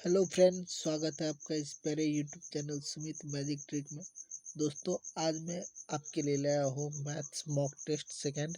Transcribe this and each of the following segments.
Hello friends, स्वागत है आपका इस प्यारे YouTube channel Sumit magic trick में। दोस्तों, आज मैं आपके लिए लाया हूँ मैथ्स मॉक टेस्ट सेकंड,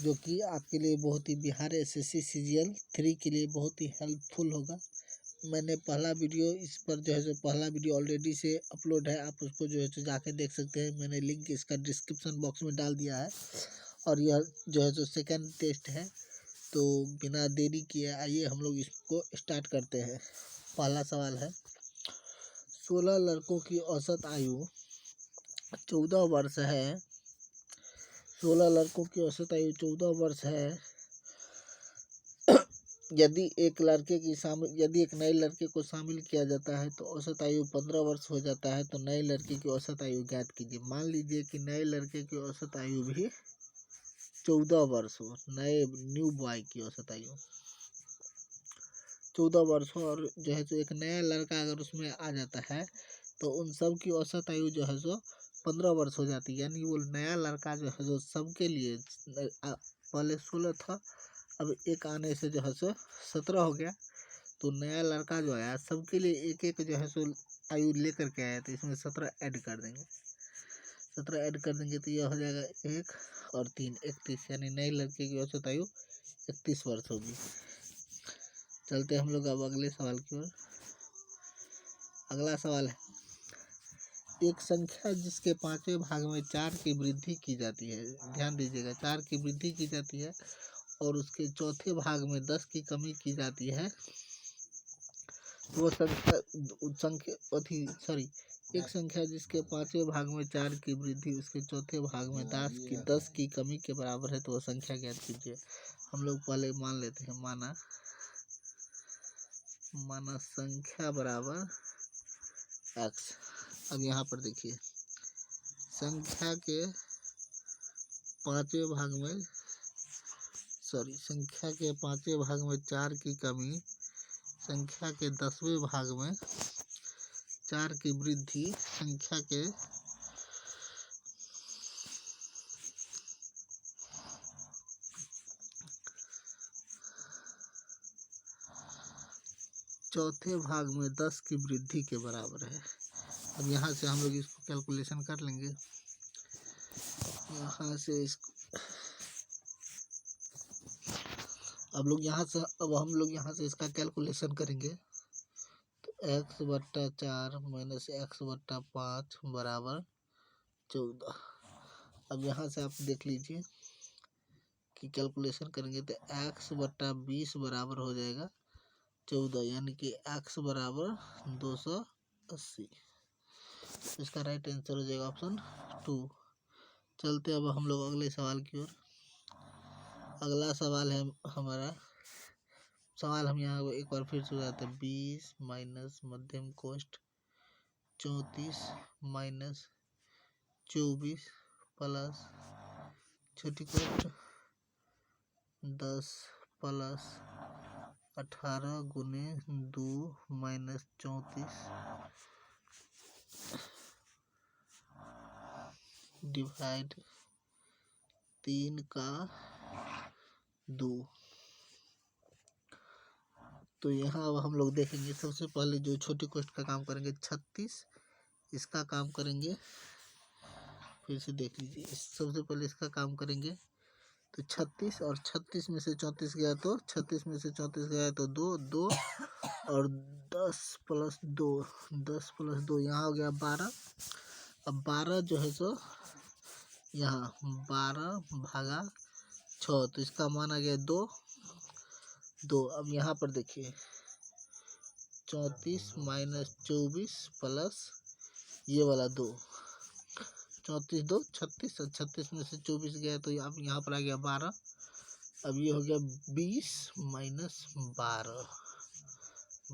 जो कि आपके लिए बहुत ही बिहार एसएससी सीजीएल 3 के लिए बहुत ही हेल्पफुल होगा। मैंने पहला वीडियो इस पर पहला वीडियो ऑलरेडी से अपलोड है, आप उसको जाके देख सकते हैं। मैंने लिंक इसका डिस्क्रिप्शन बॉक्स में डाल दिया है। और यह सेकंड टेस्ट है, तो बिना देरी किए आइए हम लोग इसको स्टार्ट करते हैं। पहला सवाल है, 16 लड़कों की औसत आयु 14 वर्ष है। 16 लड़कों की औसत आयु 14 वर्ष है। यदि एक नए लड़के को शामिल किया जाता है तो औसत आयु 15 वर्ष हो जाता है। तो नए लड़के की औसत आयु ज्ञात कीजिए। मान लीजिए कि नए लड़के की औसत आयु भी 14 वर्ष हो। न्यू बॉय की औसत आयु 14 वर्ष हो, और एक नया लड़का अगर उसमें आ जाता है तो उन सब की औसत आयु 15 वर्ष हो जाती है। यानी वो नया लड़का सबके लिए पहले 16 था, अब एक आने से 17 हो गया। तो नया लड़का जो आया सबके लिए एक एक आयु लेकर के आया, तो इसमें 17 ऐड कर देंगे। 17 ऐड कर देंगे तो यह हो जाएगा 1 और 3 31, यानी नए लड़के की औसत आयु 31 वर्ष होगी। चलते हम लोग अब अगले सवाल की ओर। अगला सवाल है, एक संख्या जिसके 5वें भाग में 4 की वृद्धि की जाती है। ध्यान दीजिएगा, 4 की वृद्धि की जाती है और उसके चौथे भाग में 10 की कमी की जाती है। तो वो एक संख्या जिसके 5वें भाग में 4 की वृद्धि उसके चौथे भाग में 10 की कमी के बराबर है, तो वो संख्या ज्ञात कीजिए। हम लोग पहले मान लेते हैं, माना संख्या बराबर x। अब यहाँ पर देखिए, संख्या के 5वें भाग में 4 की कमी, संख्या के 10वें भाग में 4 की वृद्धि, संख्या के चौथे भाग में 10 की वृद्धि के बराबर है। अब यहाँ से हम लोग इसको कैलकुलेशन कर लेंगे। अब हम लोग यहाँ से इसका कैलकुलेशन करेंगे। तो x/4 माइनस x/5 बराबर 14। अब यहाँ से आप देख लीजिए कि कैलकुलेशन करेंगे तो x/20 बराबर हो जाएगा 14, यानी कि x बराबर 280। इसका राइट आंसर हो जाएगा ऑप्शन 2। चलते अब हम लोग अगले सवाल की ओर। अगला सवाल है हमारा, हम यहाँ एक बार फिर से हो जाते हैं। 20 माइनस मध्यम कोष्ठ 34 माइनस 24 प्लस छोटी कोष्ठ 10 प्लस 18 गुने 2 माइनस 34 डिवाइड 3 का 2। तो यहाँ अब हम लोग देखेंगे, सबसे पहले जो छोटी कोष्ठ का काम करेंगे 36, इसका काम करेंगे। फिर से देख लीजिए, सबसे पहले इसका काम करेंगे तो 36, और 36 में से 34 गया तो 36 में से 34 गया तो 2 2 और 10 प्लस 2 यहाँ हो गया 12। अब 12 यहाँ 12 भागा 6, तो इसका मान आ गया 2 2। अब यहाँ पर देखिए 34 माइनस 24 प्लस ये वाला 2, 34 2 36, और 36 में से 24 गया तो अब यहाँ पर आ गया 12। अब ये हो गया 20 माइनस 12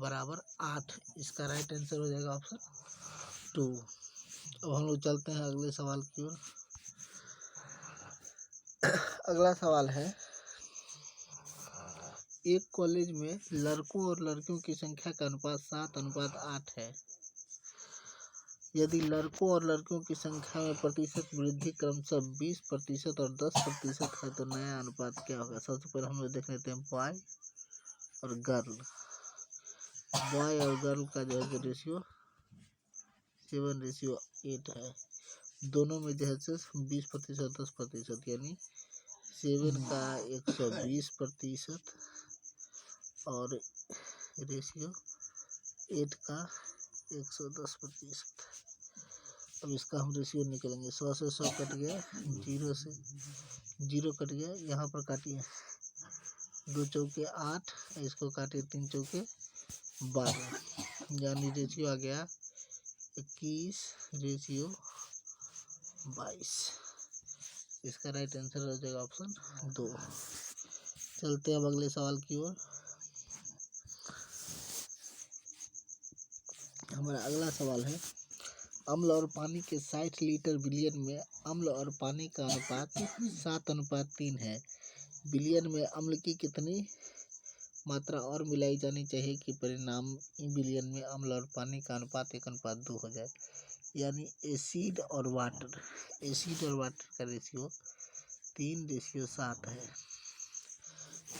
बराबर 8। इसका राइट आंसर हो जाएगा ऑप्शन 2। अब हम लोग चलते हैं अगले सवाल की ओर। अगला सवाल है, एक कॉलेज में लड़कों और लड़कियों की संख्या का अनुपात 7:8 है। यदि लड़कों और लड़कियों की संख्या में प्रतिशत वृद्धि क्रमशः 20% और 10% है, तो नया अनुपात क्या होगा। सबसे पहले हम लोग देख लेते हैं बॉय और गर्ल। बॉय और गर्ल का जो है रेशियो 7:8 है। दोनों में जो है 20%, 10%, यानी 7 का 120% और रेशियो 8 का 110%। अब इसका हम रेशियो निकलेंगे। 100 से 100 कट गया, 0 से 0 कट गया, यहाँ पर काटिए 2 चौके 8, इसको काटिए 3 चौके 12, यानी रेशियो आ गया 21:22। इसका राइट आंसर हो जाएगा ऑप्शन 2। चलते हैं अब अगले सवाल की ओर। हमारा अगला सवाल है, अम्ल और पानी के 60 लीटर बिलियन में अम्ल और पानी का अनुपात 7:3 है। बिलियन में अम्ल की कितनी मात्रा और मिलाई जानी चाहिए कि परिणाम बिलियन में अम्ल और पानी का अनुपात 1:2 हो जाए। यानी एसिड और वाटर का रेशियो 3:7 है।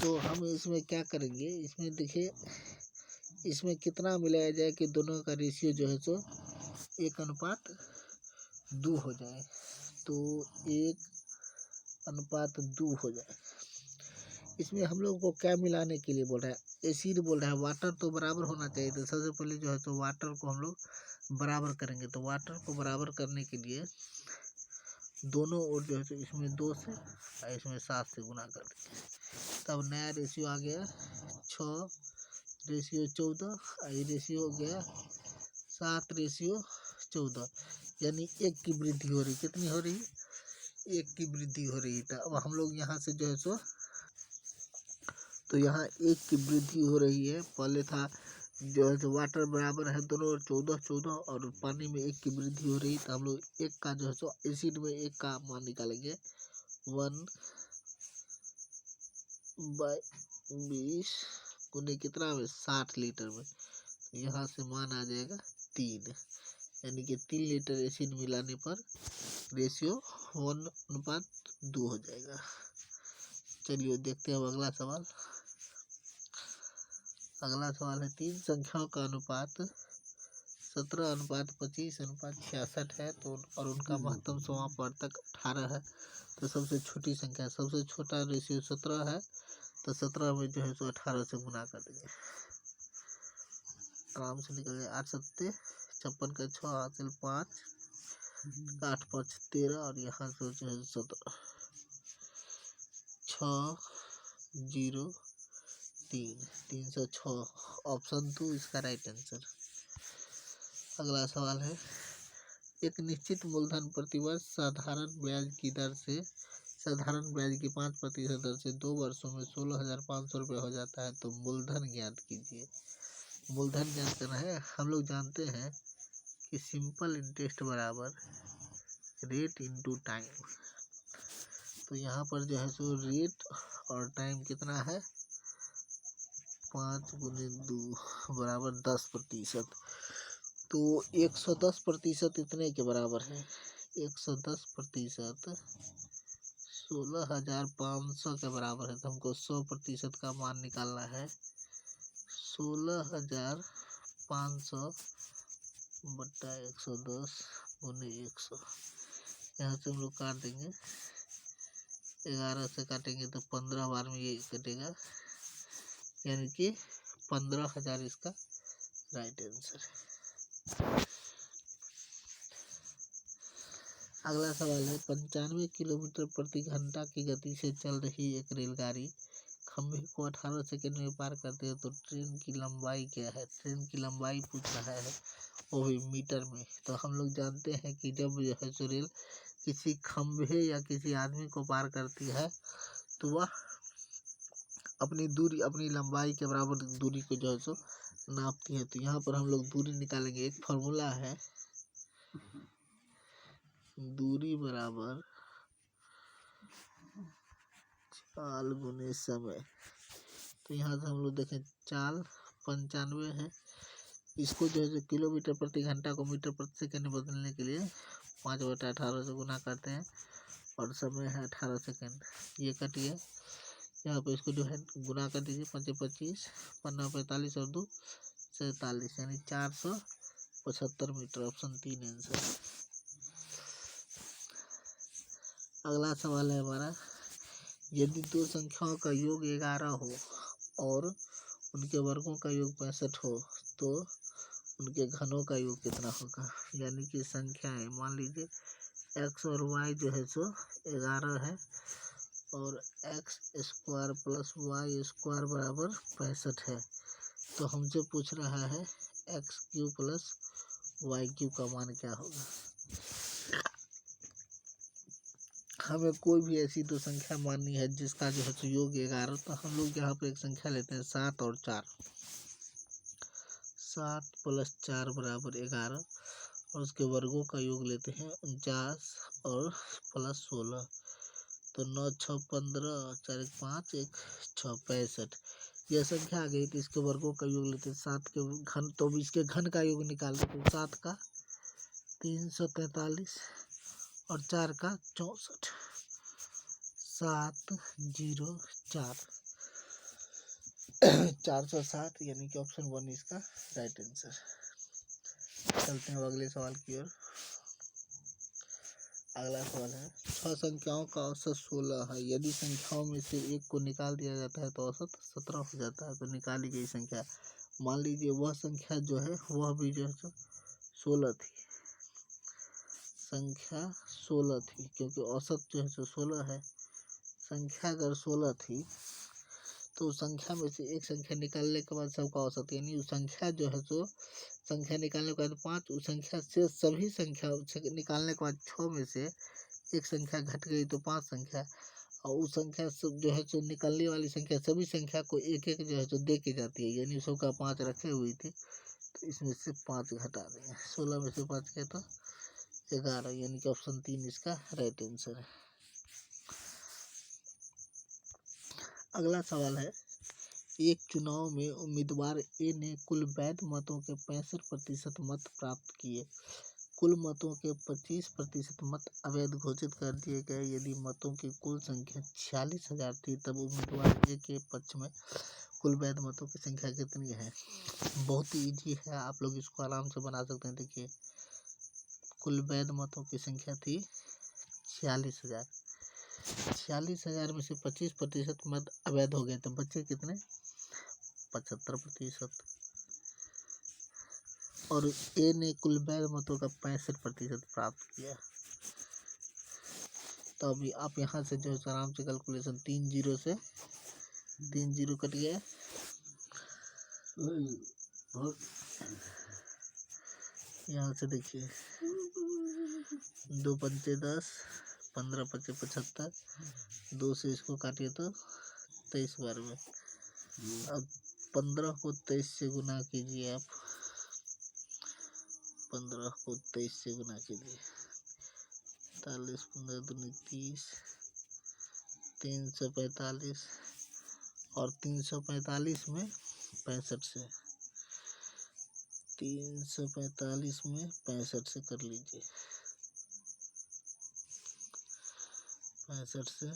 तो हम इसमें क्या करेंगे, इसमें देखिए इसमें कितना मिलाया जाए कि दोनों का रेशियो जो है सो 1:2 हो जाए। तो 1:2 हो जाए। इसमें हम लोग को क्या मिलाने के लिए बोल रहा है, एसिड बोल रहा है, वाटर तो बराबर होना चाहिए। तो सबसे पहले जो है तो वाटर को हम लोग बराबर करेंगे। तो वाटर को बराबर करने के लिए दोनों ओर जो है तो इसमें 2 से और इसमें 7 से गुना कर देंगे। तब नया रेशियो आ गया 6:14 और ये रेशियो हो गया 7:14, यानी 1 की वृद्धि हो रही। कितनी हो रही? 1 की वृद्धि हो रही। तो अब हम लोग यहाँ से जो है सो तो यहाँ 1 की वृद्धि हो रही है। पहले था जो है तो वाटर बराबर है दोनों ओर 14 और पानी में 1 की वृद्धि हो रही। तो हम लोग 1 का जो है सो एसिड में 1 का मान निकालेंगे 1/20 गुने कितना में 60 लीटर में। तो यहाँ से मान आ जाएगा 3, यानी कि 3 लीटर एसिड मिलाने पर रेशियो 1:2 हो जाएगा। चलिए देखते हैं अब अगला सवाल। अगला सवाल है, 3 संख्याओं का अनुपात 17:25:66 है। तो और उनका महत्तम समापवर्तक 18 है। तो सबसे छोटी संख्या, सबसे छोटा रेशियो 17 है। तो 17 में जो है तो 18 से गुना कर देंगे, आराम से निकल जाए। 8 7 56 का 6 हासिल 5, 8 5 13 और यहाँ से जो है 17 603 306 ऑप्शन 2 इसका राइट आंसर। अगला सवाल है, एक निश्चित मूलधन प्रतिवर्ष साधारण ब्याज की 5% दर से 2 वर्षों में 16,500 रुपये हो जाता है। तो मूलधन ज्ञात कीजिए। मूलधन ज्ञात करना है। हम लोग जानते हैं कि सिंपल इंटरेस्ट बराबर रेट इनटू टाइम। तो यहाँ पर जो है सो रेट और टाइम कितना है, 5 गुने 2 बराबर 10%। तो 110% इतने के बराबर है। 110% 16,500 के बराबर है। तो हमको 100% का मान निकालना है। 16,500 बट्टा 110 गुने 100, यहाँ से हम लोग काट देंगे। 11 से काटेंगे तो 15 बार में ये कटेगा, यानी कि 15,000 इसका राइट आंसर है। अगला सवाल है, 95 किलोमीटर प्रति घंटा की गति से चल रही एक रेलगाड़ी खंभे को 18 सेकंड में पार करती है। तो ट्रेन की लंबाई क्या है? ट्रेन की लंबाई पूछ रहा है, वो भी मीटर में। तो हम लोग जानते हैं कि जब जो है सो रेल किसी खंभे या किसी आदमी को पार करती है तो वह अपनी दूरी, अपनी लंबाई के बराबर दूरी को जो है सो नापती है। तो यहाँ पर हम लोग दूरी निकालेंगे। एक फॉर्मूला है, दूरी बराबर चाल गुने समय। तो यहाँ से हम लोग देखें, चाल 95 है। इसको जो है किलोमीटर प्रति घंटा को मीटर प्रति सेकंड में बदलने के लिए 5/18 से गुना करते हैं और समय है 18 सेकंड। ये कट गया, यहाँ पे इसको जो है गुना कर दीजिए। 5 25, 15 45 और 2 47 यानी 475 मीटर। Option 3 answer. अगला सवाल है हमारा, यदि दो संख्याओं का योग 11 हो और उनके वर्गों का योग 65 हो तो उनके घनों का योग कितना होगा। यानी कि संख्याएं मान लीजिए x और y जो है सो 11 है और x square plus Y square बराबर 65 है, तो हमसे पूछ रहा है X cube plus Y cube का मान क्या होगा। हमें कोई भी ऐसी दो संख्या माननी है जिसका जो है तो योग 11, तो हम लोग यहाँ पे एक संख्या लेते हैं 7 और 4। 7 प्लस 4 बराबर 11 और उसके वर्गों का योग लेते हैं 49 और प्लस 16, तो 9 6 15 4 1 5 1 6 65। यह संख्या आ गई, तो इसके वर्गों का योग लेते हैं 7 के घन, तो इसके घन का योग निकाल देते हैं 7 का 343 और 4 का 64। 704 460 यानी कि ऑप्शन 1 इसका राइट आंसर। चलते हैं अगले सवाल की ओर। अगला सवाल है, 6 संख्याओं का औसत 16 है। यदि संख्याओं में से एक को निकाल दिया जाता है तो औसत 17 हो जाता है। तो निकाली गई संख्या, मान लीजिए वह संख्या जो है वह भी जो है 16 थी। संख्या 16 थी क्योंकि औसत जो है 16 है। संख्या अगर 16 थी तो उस संख्या में से एक संख्या निकालने के बाद सबका औसत, यानी उस संख्या जो है तो संख्या निकालने के बाद 5, उस संख्या से सभी संख्या निकालने के बाद 6 में से एक संख्या घट गई तो 5 संख्या, और उस संख्या जो है तो निकलने वाली संख्या सभी संख्या को एक एक जो है तो दे के जाती है, यानी सबका 5 रखे हुई थी तो इसमें से 5 घटा देंगे। 16 में से 5 गया तो 11, यानी कि ऑप्शन 3 इसका राइट आंसर है। अगला सवाल है, एक चुनाव में उम्मीदवार ए ने कुल वैध मतों के 65% मत प्राप्त किए। कुल मतों के 25% मत अवैध घोषित कर दिए गए। यदि मतों की कुल संख्या 46,000 थी तब उम्मीदवार ए के पक्ष में कुल वैध मतों की संख्या कितनी है। बहुत ही ईजी है, आप लोग इसको आराम से बना सकते हैं। देखिए, कुल वैध मतों की संख्या थी 46,000। 46,000 में से 25% मत अवैध हो गए तो बच्चे कितने, 75%। और ए ने कुल वैध मतों का 65% प्राप्त किया। तो अभी आप यहाँ से जो है आराम से कैलकुलेशन, 3 जीरो से 3 जीरो कट गया, यहाँ से देखिए 2 पंचे 10, 15 पचे 75, 2 से इसको काटिए तो 23 बार में। अब 15 को 23 से गुना कीजिए आप, 15 को 23 से गुना कीजिए, 45 15 दूनी 30, 345 और 345 में 65 से, 345 में 65 से कर लीजिए, 65 से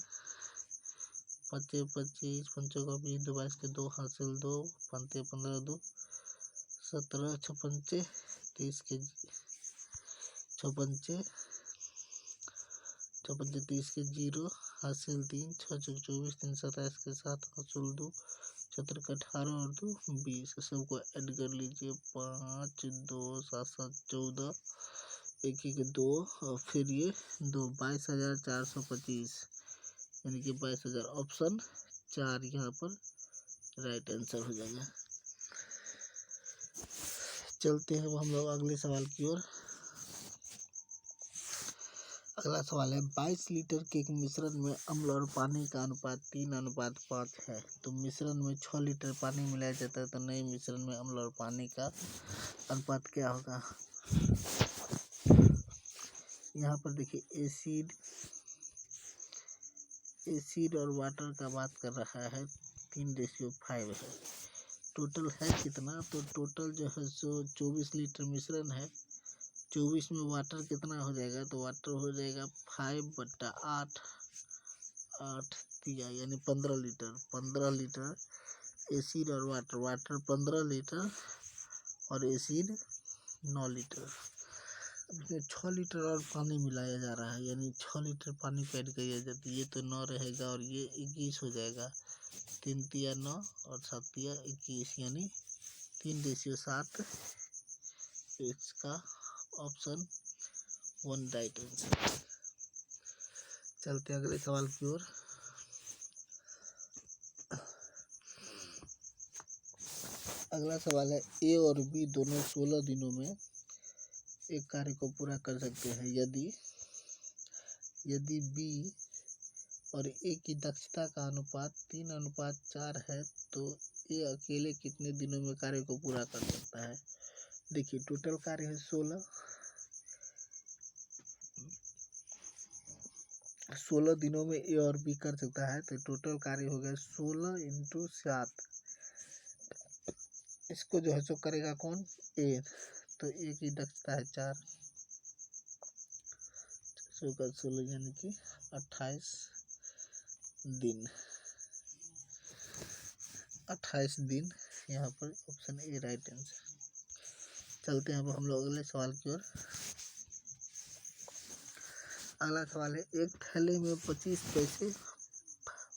25 25 पंचों का 20 2 22 के 2 हासिल 2 पंते 15 2 17 6 पंचे 30 के 6 पंचे 30 के 0 हासिल 3 6 6 24 3 27 के 7 हासिल 2 17 के 18 और 2 20, सबको ऐड कर लीजिए, 5 2 7 7 14 1 1 2 और फिर ये 2, 22,425 यानी कि 22,000। ऑप्शन 4 यहाँ पर राइट आंसर हो जाएगा। चलते हैं अब हम लोग अगले सवाल की ओर। अगला सवाल है, 22 लीटर के एक मिश्रण में अम्ल और पानी का अनुपात 3:5 है। तो मिश्रण में 6 लीटर पानी मिलाया जाता है, तो नए मिश्रण में अम्ल और पानी का अनुपात क्या होगा। यहाँ पर देखिए एसिड और वाटर का बात कर रहा है, 3:5 है। टोटल है कितना, तो टोटल जो है सो 24 लीटर मिश्रण है। 24 में वाटर कितना हो जाएगा, तो वाटर हो जाएगा 5/8 8 दिया, यानी 15 लीटर। 15 लीटर एसिड और वाटर 15 लीटर और एसिड 9 लीटर। इसमें 6 लीटर और पानी मिलाया जा रहा है, यानी 6 लीटर पानी को ऐड किया जाती है। ये तो 9 रहेगा और ये 21 हो जाएगा। 3 तिया 9 और 7 तिया 21, यानी 3:7। इसका ऑप्शन 1 राइट आंसर। चलते हैं अगले सवाल की ओर। अगला सवाल है, ए और बी दोनों 16 दिनों में एक कार्य को पूरा कर सकते हैं। यदि बी और ए की दक्षता का अनुपात 3:4 है तो ए अकेले कितने दिनों में कार्य को पूरा कर सकता है। देखिए, टोटल कार्य है 16 दिनों में ए और बी कर सकता है, तो टोटल कार्य हो गया 16 × 7। इसको जो है सो करेगा कौन, ए। तो ए की दक्षता है 4, 16 यानी कि 28 दिन। 28 दिन, यहाँ पर ऑप्शन ए राइट आंसर। चलते हैं अब हम लोग अगले सवाल की ओर। अगला सवाल है, एक थैले में 25 पैसे,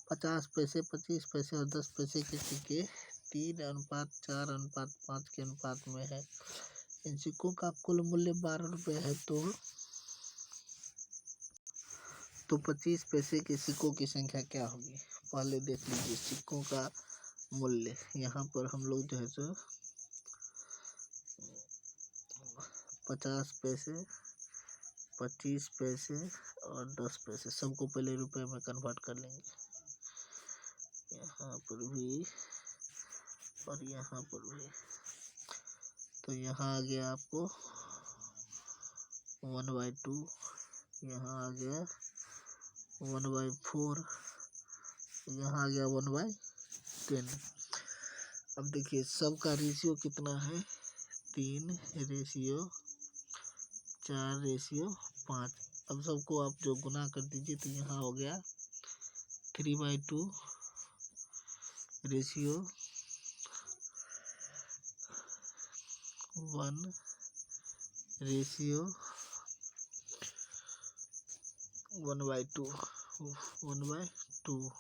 50 पैसे, 25 पैसे और 10 पैसे के सिक्के 3:4:5 के अनुपात में है। इन सिक्कों का कुल मूल्य 12 रुपये है। तो 25 पैसे के सिक्कों की संख्या क्या होगी। पहले देख लीजिए सिक्कों का मूल्य। यहाँ पर हम लोग जो है सो 50 पैसे, 25 पैसे और 10 पैसे सबको पहले रुपए में कन्वर्ट कर लेंगे। यहाँ पर भी और यहाँ पर भी। तो यहाँ आ गया आपको 1/2, यहाँ आ गया 1/4, यहाँ आ गया 1/10। अब देखिए सबका रेशियो कितना है, 3:4:5। अब सबको आप जो गुना कर दीजिए तो यहाँ हो गया 3/2 रेशियो 1 रेशियो 1/2।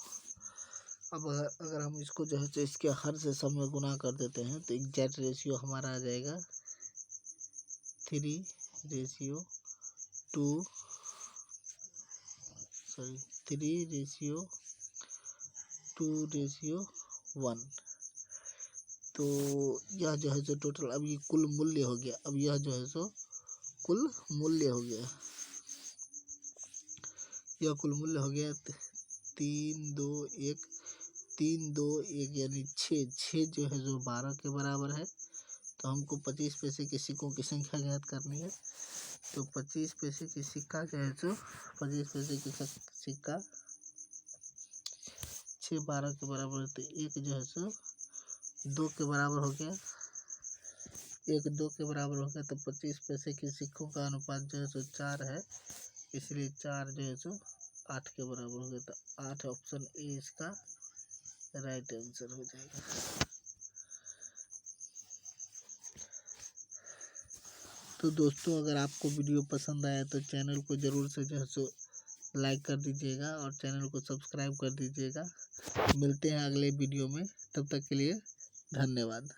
अब अगर हम इसको जो है तो इसके हर से सब में गुना कर देते हैं तो एग्जैक्ट रेशियो हमारा आ जाएगा 3:2 1। तो यह जो है जो टोटल, अब ये कुल मूल्य हो गया। अब यह जो है सो कुल मूल्य हो गया, यह कुल मूल्य हो गया 3, 2, 1 यानी 6 जो है जो 12 के बराबर है। तो हमको 25 पैसे के सिक्कों की संख्या ज्ञात करनी है। तो 25 पैसे की सिक्का जो है सो 25 पैसे की सिक्का 6 12 के बराबर है। तो एक जो है सो 2 के बराबर हो गया, 1 2 के बराबर हो गया। तो 25 पैसे की सिक्कों का अनुपात जो है सो 4 है, इसलिए 4 जो है सो 8 के बराबर हो गया। तो 8 ऑप्शन ए इसका राइट आंसर हो जाएगा। तो दोस्तों, अगर आपको वीडियो पसंद आया तो चैनल को ज़रूर से जो है सो लाइक कर दीजिएगा और चैनल को सब्सक्राइब कर दीजिएगा। मिलते हैं अगले वीडियो में, तब तक के लिए धन्यवाद।